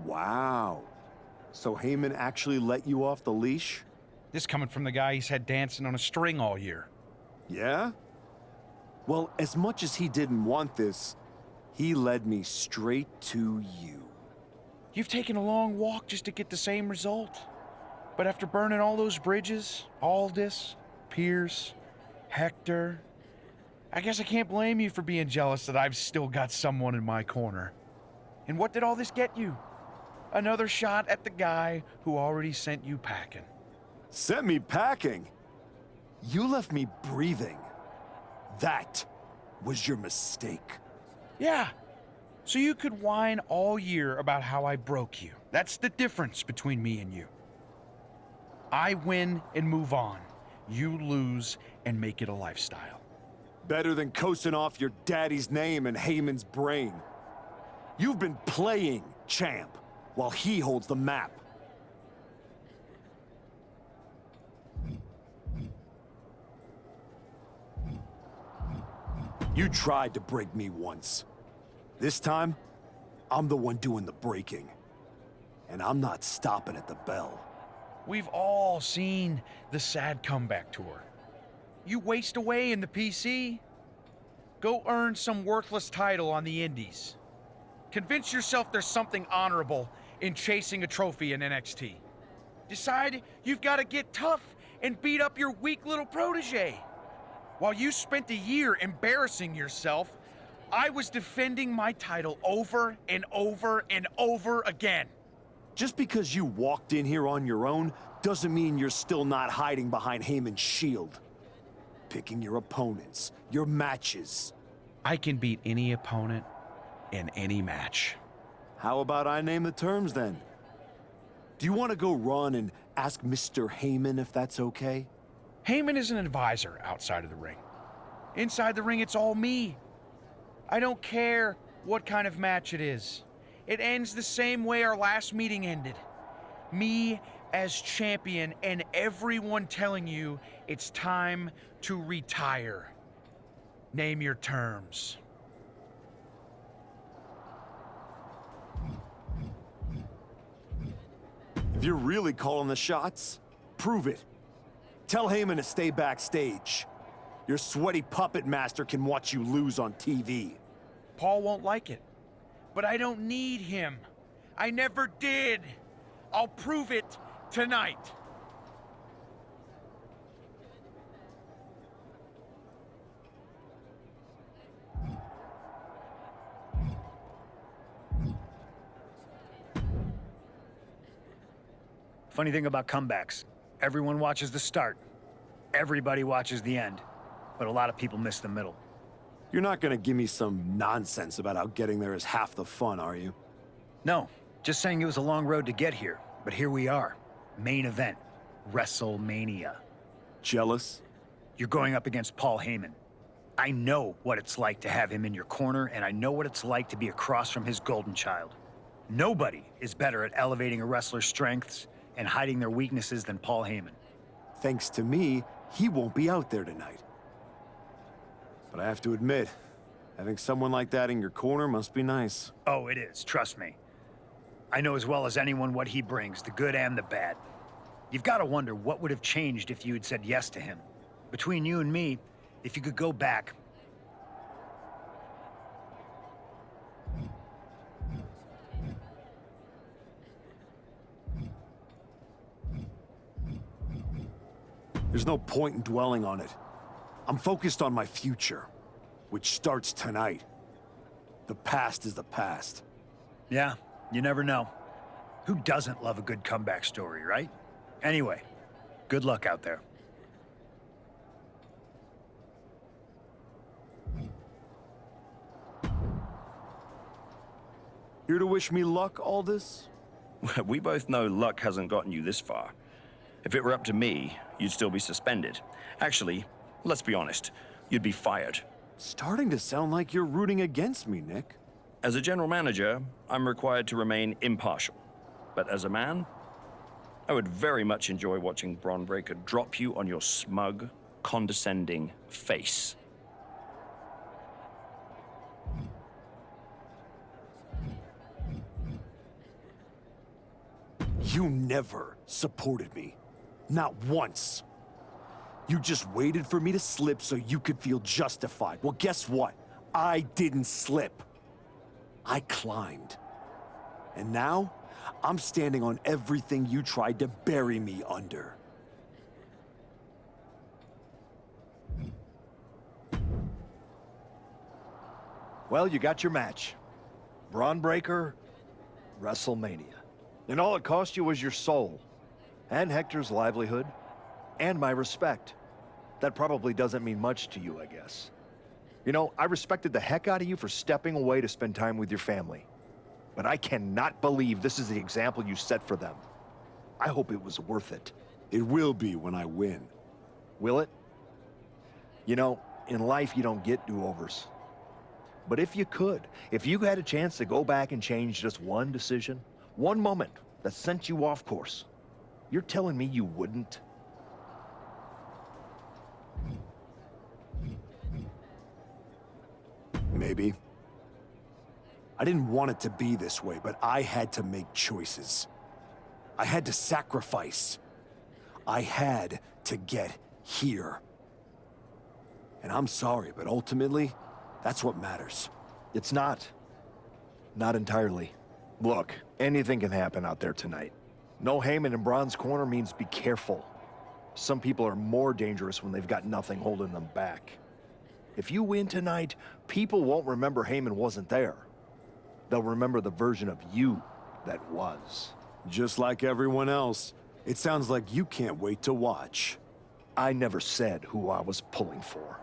Wow. So Heyman actually let you off the leash? This coming from the guy he's had dancing on a string all year. Yeah? Well, as much as he didn't want this, he led me straight to you. You've taken a long walk just to get the same result. But after burning all those bridges, Aldis, Pierce, Hector, I guess I can't blame you for being jealous that I've still got someone in my corner. And what did all this get you? Another shot at the guy who already sent you packing. Sent me packing? You left me breathing. That was your mistake. Yeah, so you could whine all year about how I broke you. That's the difference between me and you. I win and move on. You lose and make it a lifestyle. Better than coasting off your daddy's name and Heyman's brain. You've been playing champ while he holds the map. You tried to break me once. This time, I'm the one doing the breaking. And I'm not stopping at the bell. We've all seen the sad comeback tour. You waste away in the PC. Go earn some worthless title on the indies. Convince yourself there's something honorable in chasing a trophy in NXT. Decide you've got to get tough and beat up your weak little protege. While you spent a year embarrassing yourself, I was defending my title over and over and over again. Just because you walked in here on your own doesn't mean you're still not hiding behind Heyman's shield. Picking your opponents, your matches. I can beat any opponent in any match. How about I name the terms then? Do you want to go run and ask Mr. Heyman if that's okay? Heyman is an advisor outside of the ring. Inside the ring, it's all me. I don't care what kind of match it is. It ends the same way our last meeting ended. Me as champion and everyone telling you it's time to retire. Name your terms. If you're really calling the shots, prove it. Tell Heyman to stay backstage. Your sweaty puppet master can watch you lose on TV. Paul won't like it, but I don't need him. I never did. I'll prove it tonight. Funny thing about comebacks, everyone watches the start. Everybody watches the end. But a lot of people miss the middle. You're not gonna give me some nonsense about how getting there is half the fun, are you? No, just saying it was a long road to get here. But here we are. Main event. WrestleMania. Jealous? You're going up against Paul Heyman. I know what it's like to have him in your corner, and I know what it's like to be across from his golden child. Nobody is better at elevating a wrestler's strengths and hiding their weaknesses than Paul Heyman. Thanks to me, he won't be out there tonight. But I have to admit, having someone like that in your corner must be nice. Oh, it is, trust me. I know as well as anyone what he brings, the good and the bad. You've got to wonder what would have changed if you had said yes to him. Between you and me, if you could go back. There's no point in dwelling on it. I'm focused on my future, which starts tonight. The past is the past. Yeah, you never know. Who doesn't love a good comeback story, right? Anyway, good luck out there. Here to wish me luck, Aldis? We both know luck hasn't gotten you this far. If it were up to me, you'd still be suspended. Actually, let's be honest, you'd be fired. Starting to sound like you're rooting against me, Nick. As a general manager, I'm required to remain impartial. But as a man, I would very much enjoy watching Bron Breakker drop you on your smug, condescending face. You never supported me. Not once. You just waited for me to slip so you could feel justified. Well, guess what? I didn't slip. I climbed. And now, I'm standing on everything you tried to bury me under. Well, you got your match. Braun Breaker, WrestleMania. And all it cost you was your soul, and Hector's livelihood, and my respect. That probably doesn't mean much to you, I guess. You know, I respected the heck out of you for stepping away to spend time with your family. But I cannot believe this is the example you set for them. I hope it was worth it. It will be when I win. Will it? You know, in life you don't get do-overs. But if you could, if you had a chance to go back and change just one decision, one moment that sent you off course, you're telling me you wouldn't? Maybe. I didn't want it to be this way, but I had to make choices. I had to sacrifice. I had to get here. And I'm sorry, but ultimately, that's what matters. It's not. Not entirely. Look, anything can happen out there tonight. No Heyman in Braun's corner means be careful. Some people are more dangerous when they've got nothing holding them back. If you win tonight, people won't remember Heyman wasn't there. They'll remember the version of you that was. Just like everyone else, it sounds like you can't wait to watch. I never said who I was pulling for.